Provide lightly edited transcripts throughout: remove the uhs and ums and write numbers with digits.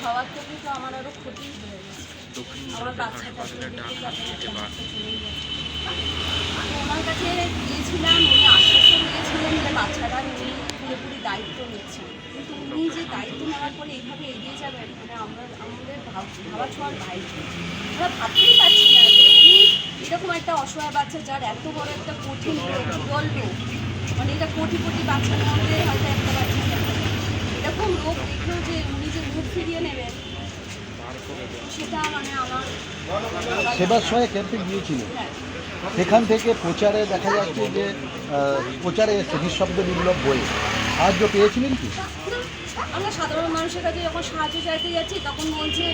হওয়ার থেকে তো আমার আরও ক্ষতি হয়ে গেছে। আমার বাচ্চাটা ওনার কাছে গিয়েছিলাম, উনি আশ্বাসন দিয়েছিলেন যে বাচ্চাটা উনি পুরোপুরি দায়িত্ব নিচ্ছেন, কিন্তু উনি যে দায়িত্ব নেওয়ার পরে এইভাবে এগিয়ে যাবেন মানে আমাদের ভাবা ছোঁয়ার বাইরে। আমরা ভাবতেই পারছি না যে উনি এরকম একটা অসহায় বাচ্চা, যার এত বড় একটা কঠিন গল্প, মানে এটা কোটি কোটি বাচ্চার মধ্যে হয়তো একটা বাচ্চা এরকম রোগ দেখলেও যে উনি যে মুখ ফিরিয়ে নেবেন, সেটা মানে আমার সেবার সময় ক্যাম্পে গিয়েছিল। সেখান থেকে প্রচারে দেখা যাচ্ছে যে প্রচারে এসছে নিঃশব্দ বিপ্লব বই, সাহায্য পেয়েছিলেন কি? আমরা সাধারণ মানুষের কাছে যখন সাহায্য চাইতে যাচ্ছি তখন বলছে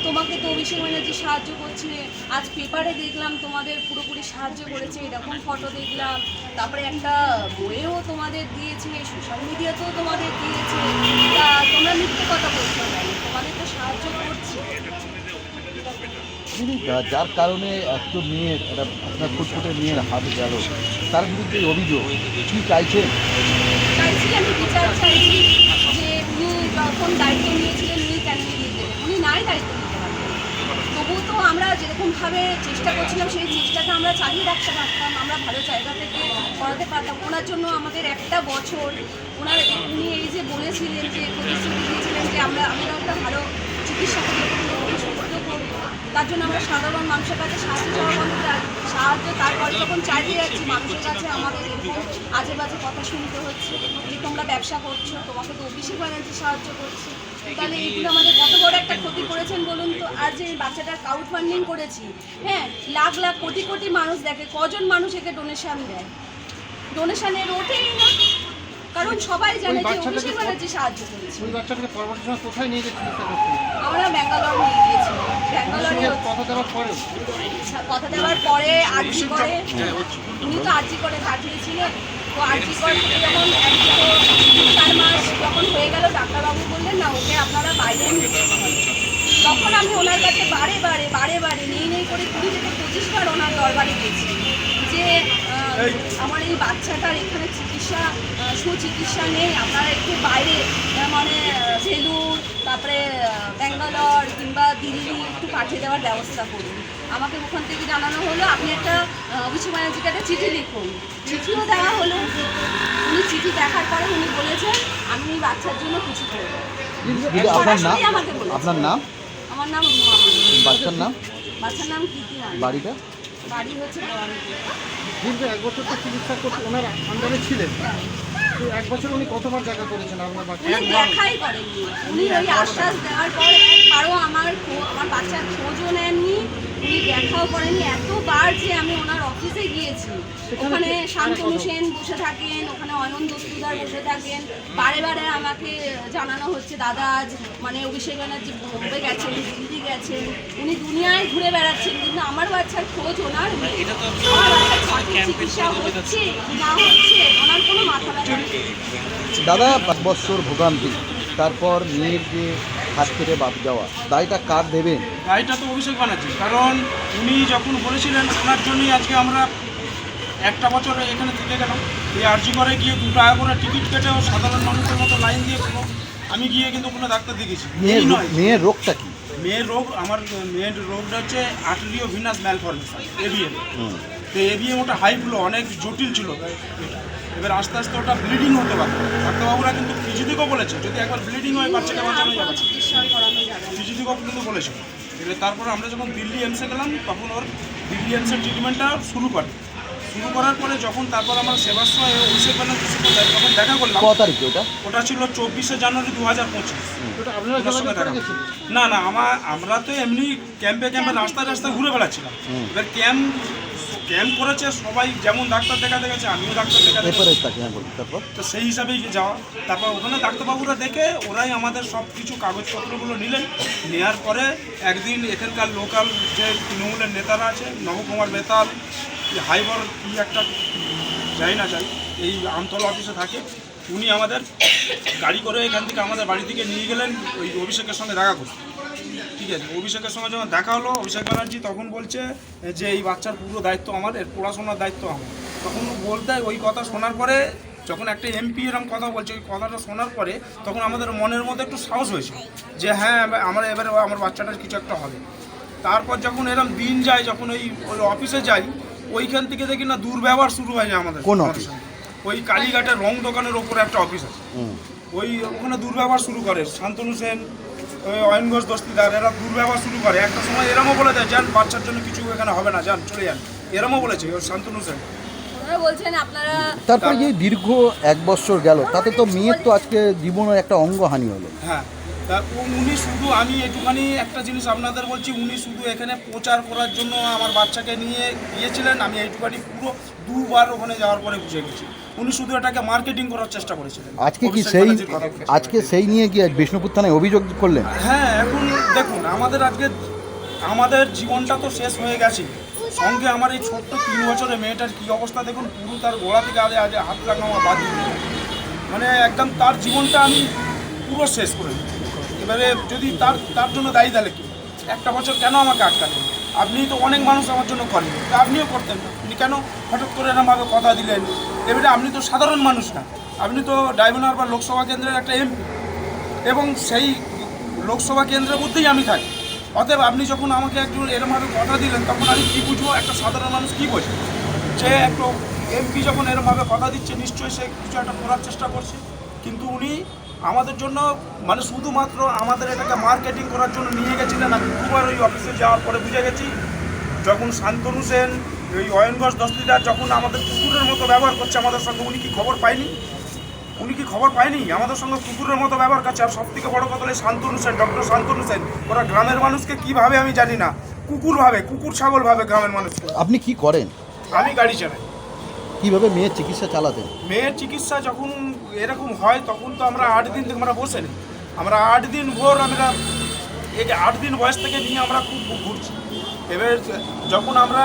তোমাকে তো অভিষেক ব্যানার্জি সাহায্য করছে, আজ পেপারে দেখলাম তোমাদের পুরোপুরি সাহায্য করেছে, এরকম ফটো দেখলাম, তারপরে একটা বইয়েও তোমাদের দিয়েছে, সোশ্যাল মিডিয়াতেও তোমাদের দিয়েছে, তা তোমরা মিথ্যে কথা বলছো কেন? তোমাদের তো সাহায্য করছে। যার কারণে একটা মেয়ের একটা আপনার ফুটফুটে মেয়ের হাত গেল, তার বিরুদ্ধে অভিযোগ, কি চাইছেন? চাইছি আমি বিচার চাইছি যে উনি যখন দায়িত্ব নিয়েছিলেন উনি কেন নিয়ে দেবেন, উনি নাই দায়িত্ব নিতে পারবেন। তবুও তো আমরা যেরকমভাবে চেষ্টা করছিলাম সেই চেষ্টাটা আমরা চালিয়ে রাখতে পারতাম, আমরা ভালো জায়গা থেকে করাতে পারতাম। ওনার জন্য আমাদের একটা বছর উনি এই যে বলেছিলেন যে প্রতিশ্রুতি দিয়েছিলেন যে আমরা একটা ভালো চিকিৎসা করবো, সুস্থ করবো, তার জন্য আমরা সাধারণ মানুষের কাছে সাহায্য চাওয়া বন্ধ, সাহায্য তারপরে যখন চালিয়ে যাচ্ছি মানুষের কাছে আমাদের এরকম আজে বাজে কথা শুনতে হচ্ছে যে তোমরা ব্যবসা করছো, তোমাকে তো অভিষেক ব্যানার্জি সাহায্য করছে, তাহলে এইগুলো আমাদের কত বড় একটা ক্ষতি করেছেন বলুন তো। আর যে বাচ্চাটার ক্রাউড ফান্ডিং করেছি, হ্যাঁ, লাখ লাখ কোটি কোটি মানুষ দেখে, কজন মানুষ একে ডোনেশন দেয়? ডোনেশনের ওঠেই না, কারণ সবাই জানে যে অভিষেক ব্যানার্জি সাহায্য করেছে। ওই বাচ্চাটাকে পরবর্তী সময় কোথায় নিয়ে গেছে? আমরা ব্যাঙ্গালোর নিয়ে গিয়েছিলাম। ব্যাঙ্গালোরে কথা দেওয়ার পরে আর্জি করে, উনি তো আর্জি করে পাঠিয়েছিলেন, তো আর্জি করে যখন 4 মাস যখন হয়ে গেল ডাক্তারবাবু বললেন না ওকে আপনারা বাইরে নিয়ে যেতে হবে। তখন আমি ওনার কাছে বারে বারে নেই করে 20 থেকে 25 বার ওনার দরবারে গেছি যে আমার এই বাচ্চাটার এখানে সুচিকিৎসা নেই, আপনারা একটু বাইরে মানে ভেলুর, তারপরে ব্যাঙ্গালোর কিংবা দিল্লি একটু পাঠিয়ে দেওয়ার ব্যবস্থা করুন। আমাকে ওখান থেকে জানানো হলো আপনি একটা অভিষেক ব্যানার্জিকে একটা চিঠি লিখুন, চিঠিও দেওয়া হলো। উনি চিঠি দেখার পরে উনি বলেছেন আমি এই বাচ্চার জন্য কিছু করবো। আপনার নাম? আমার নাম রুমা। বাচ্চার নাম? বাচ্চার নাম কীর্তি। বাড়িটা? বাড়ি হচ্ছে দীর্ঘ 1 বছর তো চিকিৎসা করতে ওনার আন্ডারে ছিলেন, তো 1 বছর উনি কতবার জায়গা করেছেন আপনার বাচ্চা? দেখাই করেননি উনি, ওই আশ্বাস দেওয়ার পর একবারও আমার বাচ্চার খোঁজও নেননি, উনি দেখাও করেননি। এতবার যে আমি ওনার অফিসে গিয়েছি, ওখানে শান্তনু সেন বসে থাকেন, ওখানে অয়ন দস্তুদার বসে থাকেন, বারে আমাকে জানানো হচ্ছে দাদা আজ মানে অভিষেক ব্যানার্জি বোম্বে গেছেন, দিল্লি গেছেন, উনি দুনিয়ায় ঘুরে বেড়াচ্ছেন, কিন্তু আমার বাচ্চার খোঁজ ওনার নেই। আমার বাচ্চার চিকিৎসা হচ্ছে না হচ্ছে ওনার কোনো মাথা ব্যথা নেই। দাদা 5 বছর ভোগান্তি, তারপর মেয়ের যে হাত থেকে বাদ যাওয়া, দায়টা কার দেবেন? দায়টা তো অভিষেক ব্যানার্জি, কারণ উনি যখন বলেছিলেন ওনার জন্যই আজকে আমরা একটা বছর এখানে থেকে গেলাম। এই আরজি করে গিয়ে 2 টাকা করে টিকিট কেটেও সাধারণ মানুষের মতো লাইন দিয়েছিল। আমি গিয়ে কিন্তু কোনো ডাক্তার দেখেছি। মেয়ের রোগটা কি? মেয়ের রোগ, আমার মেয়ের রোগটা হচ্ছে আর্টেরিও ভিনাস ম্যালফরমেশন, এবিএম। তো এবিএম ওটা হাই ফ্লো, অনেক জটিল ছিল। এবার আস্তে আস্তে ওটা ব্লিডিং হতে পারে। ডাক্তারবাবুরা কিন্তু ফিজিদিকও বলেছে যদি একবার ব্লিডিং হয় বাচ্চাকে বাঁচানো যাবে, ফিজিদিকও কিন্তু বলেছে। এবার তারপরে আমরা যখন দিল্লি এমসে গেলাম তখন ওর দিল্লি এমসের ট্রিটমেন্টটা শুরু করার পরে যখন তারপর আমার সেবার সময় অভিষেক ব্যানার্জির সাথে যখন দেখা করলাম, কত তারিখে ওটা ছিল 24শে জানুয়ারি 2025। না আমরা তো এমনি ক্যাম্পে রাস্তায় ঘুরে বেড়াচ্ছিলাম। এবার ক্যাম্প করেছে সবাই, যেমন ডাক্তার দেখাতে গেছে আমিও ডাক্তার দেখাতে, তো সেই হিসাবেই যাওয়া। তারপর ওখানে ডাক্তারবাবুরা দেখে ওরাই আমাদের সব কিছু কাগজপত্রগুলো নিলেন। নেওয়ার পরে একদিন এখানকার লোকাল যে তৃণমূলের নেতারা আছে, নবকুমার বেতাল, হাইবর কি একটা যাই না যাই, এই আমতলা অফিসে থাকে, উনি আমাদের গাড়ি করে এখান থেকে আমাদের বাড়ি থেকে নিয়ে গেলেন ওই অভিষেকের সঙ্গে দেখা করতে। ঠিক আছে, অভিষেকের সঙ্গে যখন দেখা হলো অভিষেক ব্যানার্জি তখন বলছে যে এই বাচ্চার পুরো দায়িত্ব আমার, এর পড়াশোনার দায়িত্ব আমার। তখন বলতে ওই কথা শোনার পরে যখন একটা এমপি এরকম কথা বলছে, ওই কথাটা শোনার পরে তখন আমাদের মনের মধ্যে একটু সাহস হয়েছে যে হ্যাঁ আমরা এবারে আমার বাচ্চাটার কিছু একটা হবে। তারপর যখন এরকম দিন যায়, যখন ওই অফিসে যাই, ওইখান থেকে দেখি না দুর্ব্যবহার শুরু হয় না আমাদের। কোন অফিস? ওই কালীঘাটের রং দোকানের ওপরে একটা অফিস আছে, ওই ওখানে দুর্ব্যবহার শুরু করে শান্তনু সেন, ওই অয়ন ঘোষ দস্তিদার, এরা দুর্ব্যবহার শুরু করে। একটা সময় এরমও বলে দেয় যান বাচ্চার জন্য কিছু এখানে হবে না, যান চলে যান, এরমও বলেছে ওই শান্তনু সেন। ওনারা বলছেন আপনারা তারপর যে দীর্ঘ 1 বছর গেল, তাতে তো মেয়ের তো আজকে জীবনের একটা অঙ্গহানি হলো। হ্যাঁ, তা উনি শুধু, আমি একটুখানি একটা জিনিস আপনাদের বলছি, উনি শুধু এখানে প্রচার করার জন্য আমার বাচ্চাকে নিয়ে গিয়েছিলেন। আমি এইটুখানি পুরো 2 বার ওখানে যাওয়ার পরে বুঝে গেছি উনি শুধু এটাকে মার্কেটিং করার চেষ্টা করেছিলেন। আজকে কি অভিষেক সেই ব্যানার্জির কথা। আজকে সেই নিয়ে কি বিষ্ণুপুর থানায় অভিযোগ করলেন? হ্যাঁ, এখন দেখুন আমাদের জীবনটা তো শেষ হয়ে গেছে, সঙ্গে আমার এই ছোট্ট 3 বছরের মেয়েটার কি অবস্থা দেখুন, পুরো তার গোড়া থেকে আজ হাত লাগানো আমার বাদ দিয়ে দিল। মানে একদম তার জীবনটা আমি পুরো শেষ করে দিই। এবারে যদি তার জন্য দায়ী তাহলে কি? 1 বছর কেন আমাকে আটকালেন? আপনি তো অনেক মানুষ আমার জন্য করেন, তা আপনিও করতেন না, আপনি কেন হঠাৎ করে এরকমভাবে কথা দিলেন? এবারে আপনি তো সাধারণ মানুষ না, আপনি তো ডায়মন্ড বা লোকসভা কেন্দ্রের একটা এমপি, এবং সেই লোকসভা কেন্দ্রের মধ্যেই আমি থাকি। অতএব আপনি যখন আমাকে একজন এরমভাবে কথা দিলেন, তখন আমি কী বুঝবো, একটা সাধারণ মানুষ কী বোঝে যে একটু এমপি যখন এরমভাবে কথা দিচ্ছে, নিশ্চয়ই সে কিছু একটা করার চেষ্টা করছে। কিন্তু উনি আমাদের জন্য মানে শুধুমাত্র আমাদের এটাকে মার্কেটিং করার জন্য নিয়ে গেছিলেন। আমি 2 বার ওই অফিসে যাওয়ার পরে বুঝে গেছি, যখন শান্তনু সেন, ওই অয়ন ঘোষ দস্তিদার যখন আমাদের কুকুরের মতো ব্যবহার করছে আমাদের সঙ্গে, উনি কি খবর পায়নি? আমাদের সঙ্গে কুকুরের মতো ব্যবহার করছে। আর সব থেকে বড় কথা হলো শান্তনু সেন, ডক্টর শান্তনু সেন, ওরা গ্রামের মানুষকে কীভাবে আমি জানি না, কুকুর ছাগল ভাবে গ্রামের মানুষকে। আপনি কি করেন? আমি গাড়ি চালাই। কিভাবে মেয়ের চিকিৎসা চালাতেন? মেয়ের চিকিৎসা যখন এরকম হয়, তখন তো আমরা 8 দিন থেকে আমরা বসে নিই। আমরা 8 দিন ভোর, আমরা এই 8 দিন বয়স থেকে নিয়ে আমরা খুব ঘুরছি। এবার যখন আমরা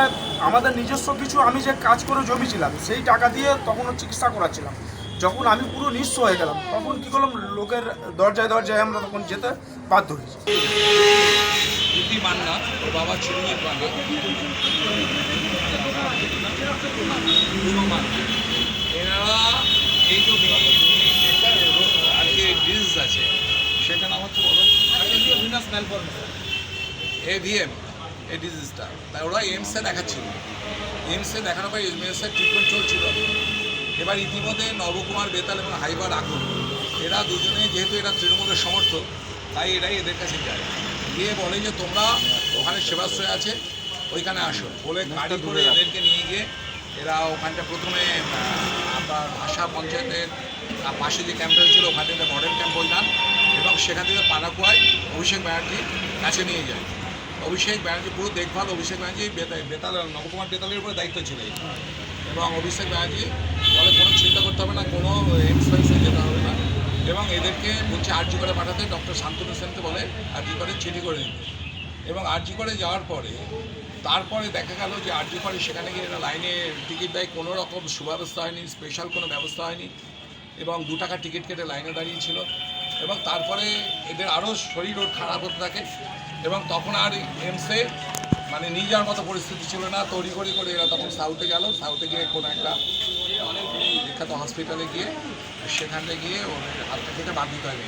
আমাদের নিজস্ব কিছু, আমি যে কাজ করে জমিছিলাম সেই টাকা দিয়ে তখন চিকিৎসা করাচ্ছিলাম। যখন আমি পুরো নিঃস্ব হয়ে গেলাম, তখন কী করলাম, লোকের দরজায় আমরা তখন যেতে বাধ্য হয়েছি। ইতি মান্না, ওর বাবা চিরঞ্জিত মান্না, এনারা এই যে আর কি ডিজিজ আছে, সেটা নাম হচ্ছে AVM, এই ডিজিজটা। তাই ওরা এইমসে দেখাচ্ছিল, এইমসে দেখানোর পর এইমসের ট্রিটমেন্ট চলছিল। এবার ইতিমধ্যে নবকুমার বেতাল এবং হাইবার আকুল, এরা দুজনে যেহেতু এরা তৃণমূলের সমর্থক, তাই এরাই এদের কাছে যায়, গিয়ে বলে যে তোমরা ওখানে সেবাশ্রয় আছে ওইখানে আসো বলে গাড়ি করে এদেরকে নিয়ে গিয়ে এরা ওখানটা প্রথমে আপনার ভাষা পঞ্চায়েতের পাশে যে ক্যাম্পটা ছিল ওখান থেকে মডেল ক্যাম্প বললাম, এবং সেখান থেকে পানাকুয়ায় অভিষেক ব্যানার্জি কাছে নিয়ে যায়। অভিষেক ব্যানার্জি পুরো দেখভাল, অভিষেক ব্যানার্জি বেতাল নবকুমার বেতালের উপরে দায়িত্ব ছিল, এবং অভিষেক ব্যানার্জি বলে কোনো চিন্তা করতে হবে না, কোনো এক্সপেন্সে যেতে হবে না, এবং এদেরকে বলছে আরজি করে পাঠাতে। ডক্টর শান্তনু সেনকে বলে আরজি করে চিঠি করে দিতে, এবং আরজি করে যাওয়ার পরে তারপরে দেখা গেল যে আরজি করে সেখানে গিয়ে এরা লাইনে টিকিট দেয়, কোনো রকম সুব্যবস্থা হয়নি, স্পেশাল কোনো ব্যবস্থা হয়নি, এবং 2 টাকা টিকিট কেটে লাইনে দাঁড়িয়েছিল। এবং তারপরে এদের আরও শরীর ওর খারাপ হতে থাকে, এবং তখন আর এমসে মানে নিয়ে যাওয়ার মতো পরিস্থিতি ছিল না। তড়িঘড়ি করে এরা তখন সাউথে গেল, সাউথে গিয়ে কোনো একটা বিখ্যাত হসপিটালে গিয়ে সেখানে গিয়ে ওর হাতটা কেটে বাদ দিতে হবে।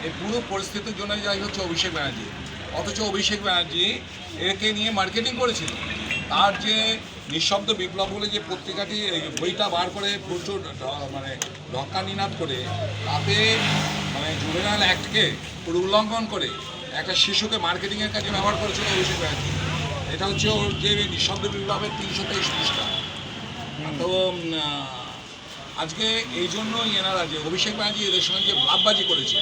এই পুরো পরিস্থিতির জন্য যাই হচ্ছে অভিষেক ব্যানার্জি, অথচ অভিষেক ব্যানার্জি একে নিয়ে মার্কেটিং করেছিল। তার যে নিঃশব্দ বিপ্লব বলে যে পত্রিকাটি বইটা বার করে প্রচুর মানে ঢক্কা নিনাদ করে, তাতে মানে জুভেনাইল অ্যাক্টকে পুরো উল্লঙ্ঘন করে একটা শিশুকে মার্কেটিংয়ের কাজে ব্যবহার করেছিল অভিষেক ব্যানার্জি। এটা হচ্ছে ওর যে নিঃশব্দ বিপ্লবের 323 পৃষ্ঠা। তো আজকে এই জন্যই এনারা যে অভিষেক ব্যানার্জি এদের সঙ্গে যে ভাববাজি করেছে,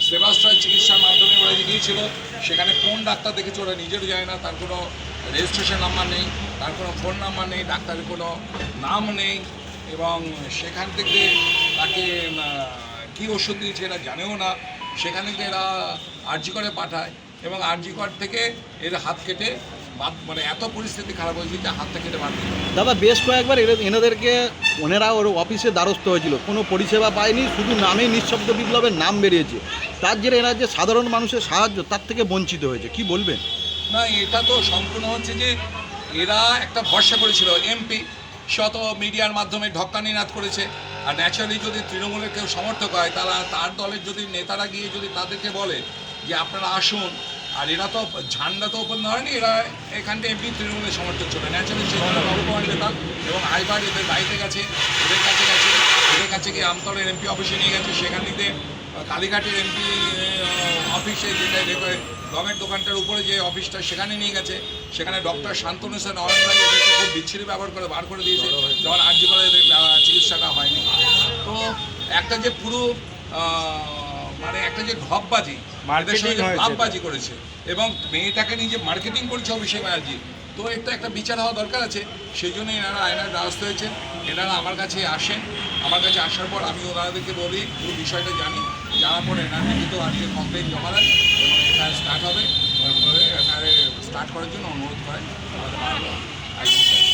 সেবাশ্রয় চিকিৎসার মাধ্যমে ওরা যে গিয়েছিল, সেখানে কোন ডাক্তার দেখেছে ওরা নিজেরও যায় না, তার কোনো রেজিস্ট্রেশন নাম্বার নেই, তার কোনো ফোন নাম্বার নেই, ডাক্তারের কোনো নাম নেই, এবং সেখান থেকে তাকে কী ওষুধ দিয়েছে এরা জানেও না। সেখান থেকে এরা আরজি করে পাঠায়, এবং আরজি কর থেকে এর হাত কেটে মানে এত পরিস্থিতি খারাপ হয়েছে যে হাতটা কেটে বাদ দিল। দাদা বেশ কয়েকবার এনাদেরকে ওনারা ওর অফিসে দ্বারস্থ হয়েছিল, কোনো পরিষেবা পায়নি, শুধু নামেই নিঃশব্দ বিপ্লবের নাম বেরিয়েছে। তার জেরে এরা যে সাধারণ মানুষের সাহায্য তার থেকে বঞ্চিত হয়েছে, কি বলবেন? না, এটা তো সম্পূর্ণ হচ্ছে যে এরা একটা ভরসা করেছিল এমপি, শত মিডিয়ার মাধ্যমে ঢক্কানিনাদ করেছে, আর ন্যাচারালি যদি তৃণমূলের কেউ সমর্থক হয় তারা তার দলের যদি নেতারা গিয়ে যদি তাদেরকে বলে যে আপনারা আসুন, আর এরা তো ঝান্ডা তো ওপেন হয়নি, এরা এখানটা এমনি তৃণমূলের সমর্থক ছিল ন্যাচারালি, সেই জন্য নবকুমার বেতাল এবং হাইবার এদের বাড়িতে গেছে, এদের কাছে গিয়ে আমতলের এমপি অফিসে নিয়ে গেছে, সেখান থেকে কালীঘাটের এমপি অফিসে যেটা গমের দোকানটার উপরে যে অফিসটা সেখানে নিয়ে গেছে, সেখানে ডক্টর শান্তনু সেন অরণভাই এদেরকে খুব বিচ্ছিরি ব্যবহার করে বার করে দিয়েছে যখন আর্জি করে এদের চিকিৎসাটা হয়নি। তো একটা যে পুরো মানে একটা যে ঢপবাজি, এদের সঙ্গে যে ভাববাজি করেছে এবং মেয়েটাকে নিয়ে যে মার্কেটিং করেছে অভিষেক ব্যানার্জি, তো এটা একটা বিচার হওয়া দরকার আছে। সেই জন্য এনারা আইনের দ্বারস্থ হয়েছেন। এনারা আমার কাছে আসেন, আমার কাছে আসার পর আমি ওনাদেরকে বলি পুরো বিষয়টা জানার পরে এনারা কিন্তু আজকে কমপ্লেন জমা দেন এবং এখানে স্টার্ট হবে, এখানে স্টার্ট করার জন্য অনুরোধ করেন আমাদের আইসি স্যার।